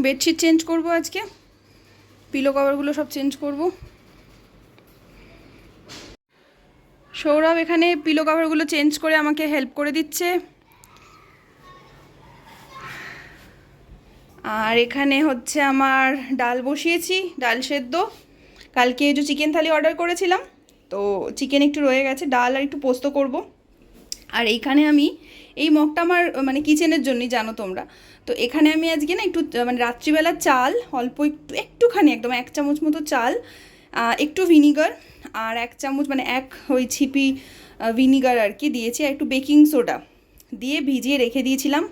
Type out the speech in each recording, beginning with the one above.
Bedsheet change করব আজকে, pillow কভারগুলো সব চেঞ্জ করব। সৌরভ এখানে পিলো কভারগুলো চেঞ্জ করে আমাকে হেল্প করে দিচ্ছে। আর এখানে হচ্ছে আমার ডাল বসিয়েছি, ডাল সেদ্ধ। কালকে যে চিকেন থালি অর্ডার করেছিলাম, তো চিকেন একটু রয়ে গেছে, ডাল আর একটু পোস্ত করব। আর এইখানে আমি এই মগটা আমার মানে কিচেনের জন্যই, জানো তোমরা। তো এখানে আমি আজকে না একটু মানে রাত্রিবেলা চাল অল্প একটুখানি একদম 1 চামচ মতো চাল, একটু ভিনিগার আর 1 চামচ মানে ওই ছিপি ভিনিগার আর কি দিয়েছি, আর একটু বেকিং সোডা দিয়ে ভিজিয়ে রেখে দিয়েছিলাম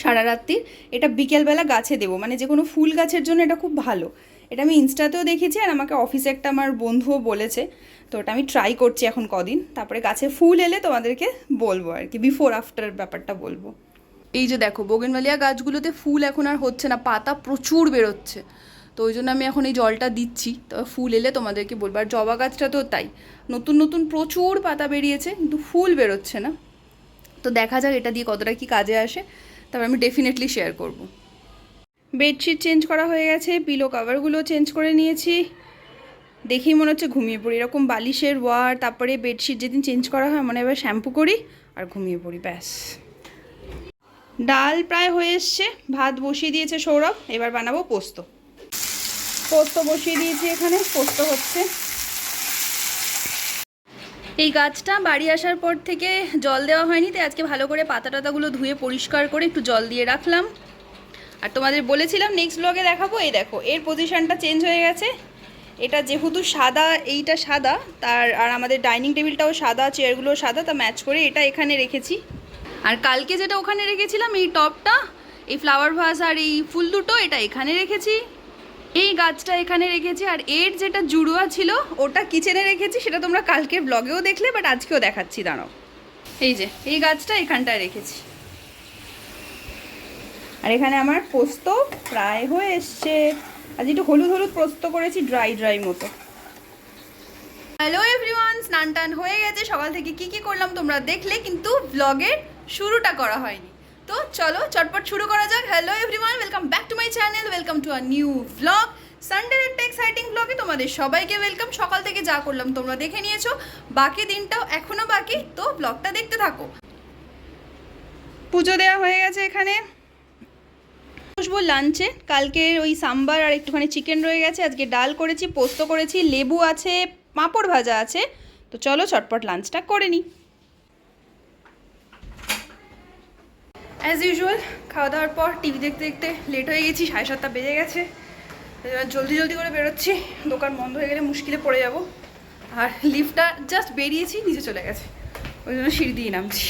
সারা রাত্রি। এটা বিকেলবেলা গাছে দেবো, মানে যে কোনো ফুল গাছের জন্য এটা খুব ভালো। এটা আমি ইনস্টাতেও দেখেছি, আর আমাকে অফিসে একটা আমার বন্ধুও বলেছে। তো ওটা আমি ট্রাই করছি এখন কদিন, তারপরে গাছে ফুল এলে তোমাদেরকে বলবো আর কি, বিফোর আফটার ব্যাপারটা বলবো। এই যে দেখো বোগেনভেলিয়া গাছগুলোতে ফুল এখন আর হচ্ছে না, পাতা প্রচুর বেরোচ্ছে। তো ওই জন্য আমি এখন এই জলটা দিচ্ছি, তো ফুল এলে তোমাদেরকে বলবো। আর জবা গাছটা তো তাই, নতুন নতুন প্রচুর পাতা বেরিয়েছে কিন্তু ফুল বেরোচ্ছে না। তো দেখা যাক এটা দিয়ে কতটা কি কাজে আসে, তারপর আমি ডেফিনেটলি শেয়ার করব। বেডশিট চেঞ্জ করা হয়ে গেছে, পিলো কভারগুলো চেঞ্জ করে নিয়েছি। দেখেই মনে হচ্ছে ঘুমিয়ে পড়ি, এরকম বালিশের ওয়ার তারপরে বেডশিট যেদিন চেঞ্জ করা হয় মনে এবার শ্যাম্পু করি আর ঘুমিয়ে পড়ি, ব্যাস। ডাল প্রায় হয়ে এসছে, ভাত বসিয়ে দিয়েছে সৌরভ, এবার বানাবো পোস্ত। পোস্ত বসিয়ে দিয়েছি, এখানে পোস্ত হচ্ছে। এই গাছটা বাড়ি আসার পর থেকে জল দেওয়া হয়নি, তাই আজকে ভালো করে পাতা টাতাগুলো ধুয়ে পরিষ্কার করে একটু জল দিয়ে রাখলাম। আর তোমাদের বলেছিলাম নেক্সট ব্লগে দেখাবো। এই দেখো এর পজিশনটা চেঞ্জ হয়ে গেছে। এটা যেহেতু সাদা, এইটা সাদা, আর আমাদের ডাইনিং টেবিলটাও সাদা, চেয়ারগুলো সাদা, তা ম্যাচ করে এটা এখানে রেখেছি। আর কালকে যেটা ওখানে রেখেছিলাম এই টপটা, এই ফ্লাওয়ার ভাস আর এই ফুল দুটো, এটা এখানে রেখেছি। এই গাছটা এখানে রেখেছি, আর এর যেটা জুড়োয়া ছিল ওটা কিচেনে রেখেছি, সেটা তোমরা কালকের ব্লগেও দেখলে, বাট আজকেও দেখাচ্ছি, দাঁড়াও। এই যে এই গাছটা এখানটায় রেখেছি। আর এখানে আমার পোস্ত প্রায় হয়ে এসছে। আজ একটু হলুদ হলুদ পোস্ত করেছি, ড্রাই ড্রাই মতো। হ্যালো এভরিওয়ান, স্নান টান হয়ে গেছে। সকাল থেকে কি কি করলাম তোমরা দেখলে, কিন্তু ব্লগের শুরুটা করা হয়নি। তো চলো চটপট শুরু করা যাক। Hello everyone, welcome back to my channel, welcome to a new blog. সানডের একটা এক্সাইটিং ব্লগে তোমাদের সবাইকে ওয়েলকাম। সকাল থেকে যা করলাম তোমরা দেখে নিয়েছো, বাকি দিনটাও এখনো বাকি, তো ব্লগটা দেখতে থাকো। পুজো দেওয়া হয়ে গেছে, এখানে বসবো লাঞ্চে। কালকের ওই সাম্বার আর একটুখানি চিকেন রয়ে গেছে, আজকে ডাল করেছি, পোস্ত করেছি, লেবু আছে, পাঁপড় ভাজা আছে। তো চলো চটপট লাঞ্চটা করে নিই। অ্যাজ ইউজুয়াল খাওয়া দাওয়ার পর টিভি দেখতে দেখতে লেট হয়ে গেছি, 7:30 বেজে গেছে। জলদি জলদি করে বেরোচ্ছি, দোকান বন্ধ হয়ে গেলে মুশকিলে পড়ে যাব। আর লিফটটা জাস্ট বেরিয়েছি, নিচে চলে গেছে, ওই জন্য সিঁড়ি দিয়ে নামছি।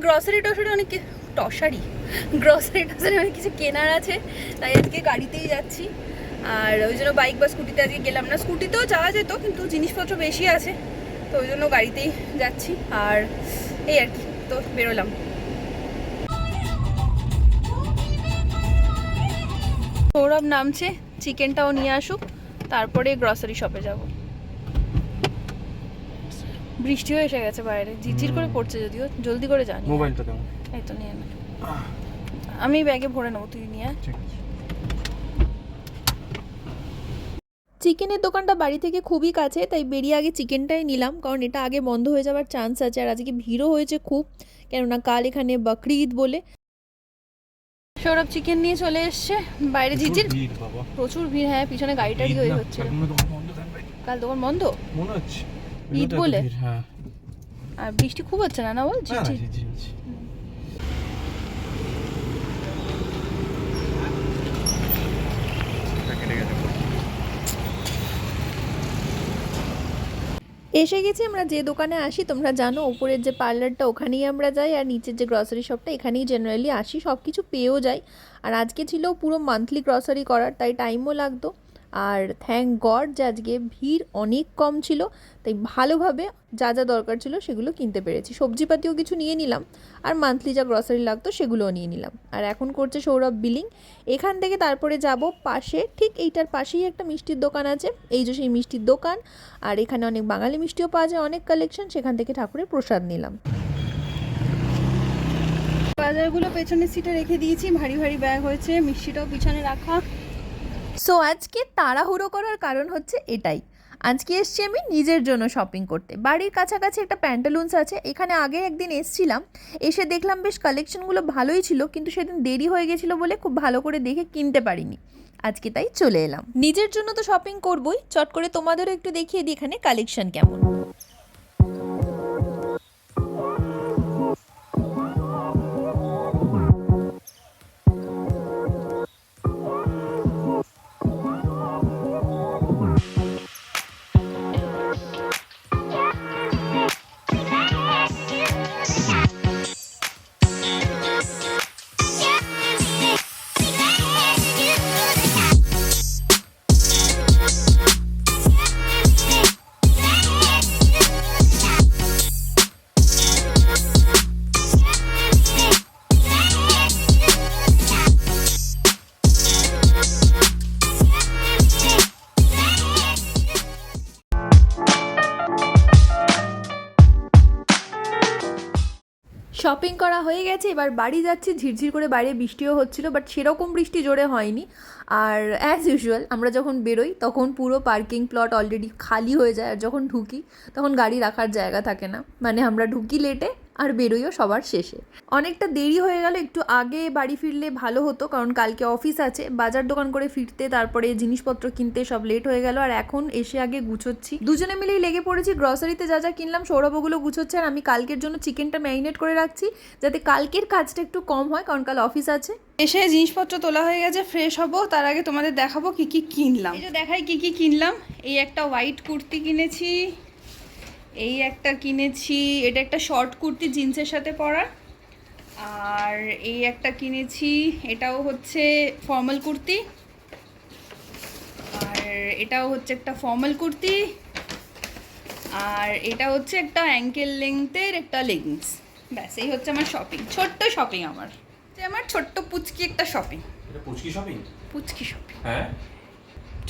গ্রসারি টসারি অনেক গ্রসারি অনেক কিছু কেনার আছে, তাই আজকে গাড়িতেই যাচ্ছি। আর ওই জন্য বাইক বা স্কুটিতে আজকে গেলাম না। স্কুটিতেও যাওয়া যেত, কিন্তু জিনিসপত্র বেশি আছে, তো ওই জন্য গাড়িতেই যাচ্ছি। আর এই আর কি, তো বেরোলাম। সৌরভ নামছে, চিকেনটাও নিয়ে আসুক, তারপরে গ্রসারি শপে যাব। বৃষ্টিও এসে গেছে বাইরে, ঝিরঝির করে পড়ছে, যদিও জলদি করে জানি। মোবাইলটা দাও, এই তো নিয়ে নে, আমি ব্যাগে ভরে নেবো, তুই নিয়ে। চিকেনের দোকানটা বাড়ি থেকে খুবই কাছে, তাই বেরিয়ে আগে চিকেনটাই নিলাম, কারণ এটা আগে বন্ধ হয়ে যাওয়ার চান্স আছে। আর আজকে ভিড়ও হয়েছে খুব, কেননা কাল এখানে বকরি ঈদ বলে। সৌরভ চিকেন নিয়ে চলে এসছে, বাইরে ঝিরঝির প্রচুর ভিড়। হ্যাঁ, পিছনে গাড়ি টাড়ি হচ্ছে। কাল দোকান বন্ধ মনে হচ্ছে, ঈদ বলে। আর বৃষ্টি খুব হচ্ছে না, না বল? এসে গেছি আমরা যে দোকানে আসি, তোমরা জানো উপরের যে পার্লারটা ওখানেই আমরা যাই, আর নিচের যে গ্রসারি শপটা এখানেই জেনারেলি আসি, সব কিছু পেয়েও যাই। আর আজকে ছিল পুরো মান্থলি গ্রসারি করার, তাই টাইমও লাগতো। আর থ্যাংক গড যে আজকে ভিড় অনেক কম ছিল, তাই ভালোভাবে যা যা দরকার ছিল সেগুলো কিনতে পেরেছি। সবজিপাতিও কিছু নিয়ে নিলাম, আর মান্থলি যা গ্রসারি লাগতো সেগুলোও নিয়ে নিলাম। আর এখন করছে সৌরভ বিলিং। এখান থেকে তারপরে যাব পাশে, ঠিক এইটার পাশেই একটা মিষ্টির দোকান আছে, এই যে সেই মিষ্টির দোকান। আর এখানে অনেক বাঙালি মিষ্টিও পাওয়া যায়, অনেক কালেকশন, সেখান থেকে ঠাকুরের প্রসাদ নিলাম। বাজারগুলো পেছনের সিটে রেখে দিয়েছি, ভারী ভারী ব্যাগ হয়েছে, মিষ্টিটাও পিছনে রাখা। সো আজকে তাড়াহুড়ো করার কারণ হচ্ছে এটাই, আজকে এসছি আমি নিজের জন্য শপিং করতে। বাড়ির কাছাকাছি একটা প্যান্টালুন্স আছে, এখানে আগে একদিন এসছিলাম, এসে দেখলাম বেশ কালেকশনগুলো ভালোই ছিল, কিন্তু সেদিন দেরি হয়ে গেছিলো বলে খুব ভালো করে দেখে কিনতে পারিনি। আজকে তাই চলে এলাম। নিজের জন্য তো শপিং করবই, চট করে তোমাদেরও একটু দেখিয়ে দিই এখানে কালেকশন কেমন। শপিং করা হয়ে গেছে, এবার বাড়ি যাচ্ছি। ঝিরঝির করে বাইরে বৃষ্টিও হচ্ছিল, বাট সেরকম বৃষ্টি জোরে হয়নি। আর অ্যাজ ইউজুয়াল আমরা যখন বেরোই তখন পুরো পার্কিং প্লট অলরেডি খালি হয়ে যায়, আর যখন ঢুকি তখন গাড়ি রাখার জায়গা থাকে না, মানে আমরা ঢুকি লেটে আর বেরোইও সবার শেষে। অনেকটা দেরি হয়ে গেল, একটু আগে বাড়ি ফিরলে ভালো হতো, কারণ কালকে অফিস আছে। বাজার দোকান করে ফিরতে, তারপরে জিনিসপত্র কিনতে সব লেট হয়ে গেল। আর এখন এসে আগে গুছোচ্ছি, দুজনে মিলেই লেগে পড়েছি। গ্রসারিতে যা যা কিনলাম সৌরভ ওগুলো গুছোচ্ছে, আর আমি কালকের জন্য চিকেনটা ম্যারিনেট করে রাখছি, যাতে কালকের কাজটা একটু কম হয়, কারণ কাল অফিস আছে। এসে জিনিসপত্র তোলা হয়ে গেছে, ফ্রেশ হব, তার আগে তোমাদের দেখাবো কি কি কিনলাম। এই যে দেখাই কি কি কিনলাম। এই একটা হোয়াইট কুর্তি কিনেছি, এই একটা কিনেছি, এটা একটা শর্ট কুর্তি জিন্সের সাথে পরার। আর এই একটা কিনেছি, এটাও হচ্ছে ফর্মাল কুর্তি। আর এটাও হচ্ছে একটা ফর্মাল কুর্তি। আর এটা হচ্ছে একটা অ্যাঙ্কেল লেংথের একটা লেগিংস। ব্যাস, এই হচ্ছে আমার শপিং, ছোট্ট শপিং আমার। আমার ছোট্ট পুচকি একটা শপিং। এটা পুচকি শপিং? পুচকি শপিং, হ্যাঁ,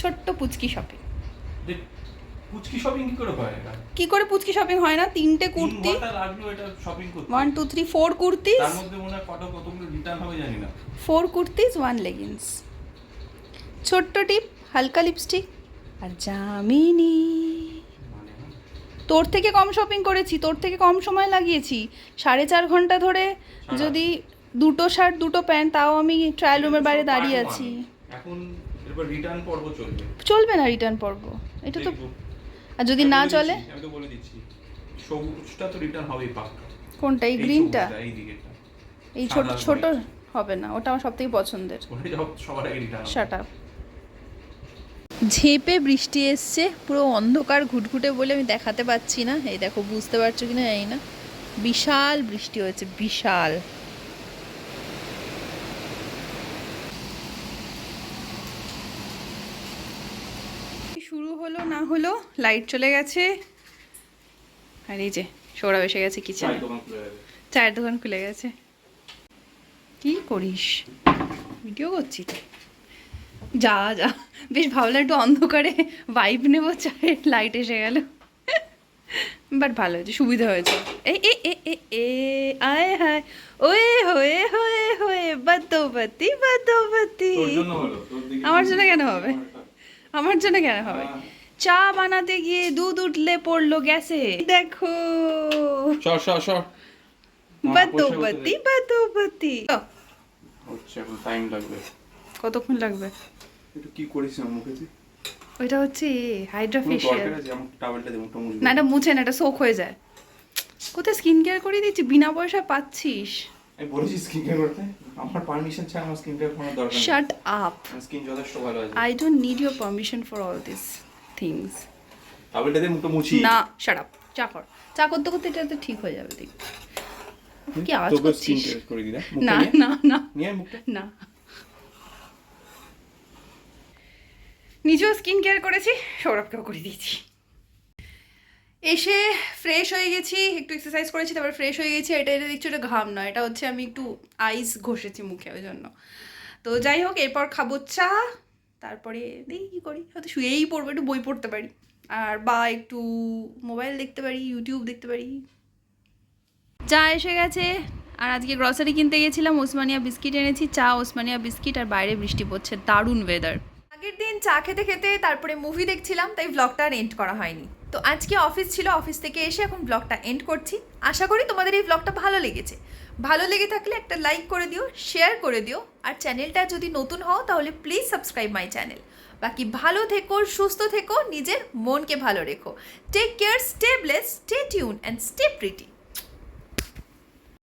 ছোট্ট পুচকি শপিং। পুচকি শপিং কি করে হয় এটা? কি করে পুচকি শপিং হয় না? তিনটে কুর্তি, 3 ঘন্টা লাগলো এটা শপিং করতে। 1 2 3 4 কুর্তিজ, তার মধ্যে মনে হয় কতগুলো রিটার্ন হবে জানি না। 4 কুর্তিজ 1 লেগিংস, ছোট্ট টিপ, হালকা লিপস্টিক আর জামিনি। মানে না। তোর থেকে কম শপিং করেছি, তোর থেকে কম সময় লাগিয়েছি। 4.5 ঘন্টা ধরে যদি দুটো শার্ট দুটো প্যান্ট, তাও আমি ট্রায়াল রুমের বাইরে দাঁড়িয়ে আছি। এখন এরপর রিটার্ন পর্ব চলবে। চলবে না রিটার্ন পর্ব, এটা তো। দেখবো। আর যদি না চলে? আমি তো বলে দিচ্ছি, সবুজটা তো রিটার্ন হবেই পাক্কা। কোনটা? এই গ্রিনটা? এই দিকেটা। এই ছোট ছোট হবে না, ওটা আমার সবথেকে পছন্দের। ওটা সবার আগে রিটার্ন হবে। Shut up. ঝেপে বৃষ্টি এসছে, পুরো অন্ধকার ঘুটঘুটে বলে আমি দেখাতে পাচ্ছি না। এই দেখো, বুঝতে পারছো কিনা জানি না, বিশাল বৃষ্টি হয়েছে, বিশাল। শুরু হলো না হলো, লাইট চলে গেছে। আর এই যে সৌরভ এসে গেছে কিচেনে, চায়ের দোকান খুলে গেছে। কি করিস? ভিডিও করছি তো। যা যা, বেশ ভাবলাম একটু অন্ধকারে ভাইব নেবো, চায়ের লাইট এসে গেল। বাট ভালো হয়েছে, সুবিধা হয়েছে। এ এ এ এ এ আয় হায়, ওয়ে হয়ে হয়ে হয়ে বাদ্যবতী বাদ্যবতী। আমার জন্য কেন হবে? আমার জন্য কেন হবে? চা বানাতে গিয়ে দুধ উঠলে পড়লো গ্যাসে, দেখো। সর সর সর। বাদ্যবতী বাদ্যবতী। হচ্ছে, এখন টাইম লাগবে। কতক্ষণ লাগবে? এটা কি করিস মুখে? ওইটা হচ্ছে হাইড্রা ফেশিয়াল। দরকার আছে আমার টাওয়েলটা দে, মুখটা মুছবো। না, এটা মুছে না, এটা সোক হয়ে যায়। কোথায় স্কিন কেয়ার করে দিচ্ছি, বিনা পয়সা পাচ্ছিস। আমি বলেছি স্কিন কেয়ার করতে, আমার পারমিশন ছাড়া আমার স্কিন কেয়ার করার দরকার নেই। Shut up. স্কিন যথেষ্ট ভালো আছে। I don't need your permission for all this things. টাওয়েলটা দে, মুখটা মুছি। না, শাট আপ। চা কর, চা করতে করতে এটা তো ঠিক হয়ে যাবে, দেখ। কি আওয়াজ তোকে স্কিন করছিস? কেয়ার করে দি না না না নিয়ে মুখটা। না, নিজেও স্কিন কেয়ার করেছি, সৌরভকেও করে দিয়েছি। এসে ফ্রেশ হয়ে গেছি, একটু এক্সারসাইজ করেছি, তারপর ফ্রেশ হয়ে গেছি। এটা দেখছি, এটা ঘাম নয়, এটা হচ্ছে আমি একটু আইস ঘষেছি মুখে, ওই জন্য। তো যাই হোক, এরপর খাবো চা, তারপরে দেখি কী করি, হয়তো শুয়েই পড়বো, একটু বই পড়তে পারি, আর বা একটু মোবাইল দেখতে পারি, ইউটিউব দেখতে পারি। চা এসে গেছে, আর আজকে গ্রসারি কিনতে গেছিলাম, ওসমানিয়া বিস্কিট এনেছি, চা, ওসমানিয়া বিস্কিট, আর বাইরে বৃষ্টি পড়ছে, দারুণ ওয়েদার। আগের দিন চা খেতে খেতে তারপরে মুভি দেখছিলাম, তাই ব্লগটা আর এন্ড করা হয়নি। তো আজকে অফিস ছিল, অফিস থেকে এসে এখন ব্লগটা এন্ড করছি। আশা করি তোমাদের এই ব্লগটা ভালো লেগেছে। ভালো লেগে থাকলে একটা লাইক করে দিও, শেয়ার করে দিও, আর চ্যানেলটা যদি নতুন হও তাহলে প্লিজ সাবস্ক্রাইব মাই চ্যানেল। বাকি ভালো থেকো, সুস্থ থেকো, নিজের মনকে ভালো রেখো। Take care, stay blessed, stay tuned and stay pretty.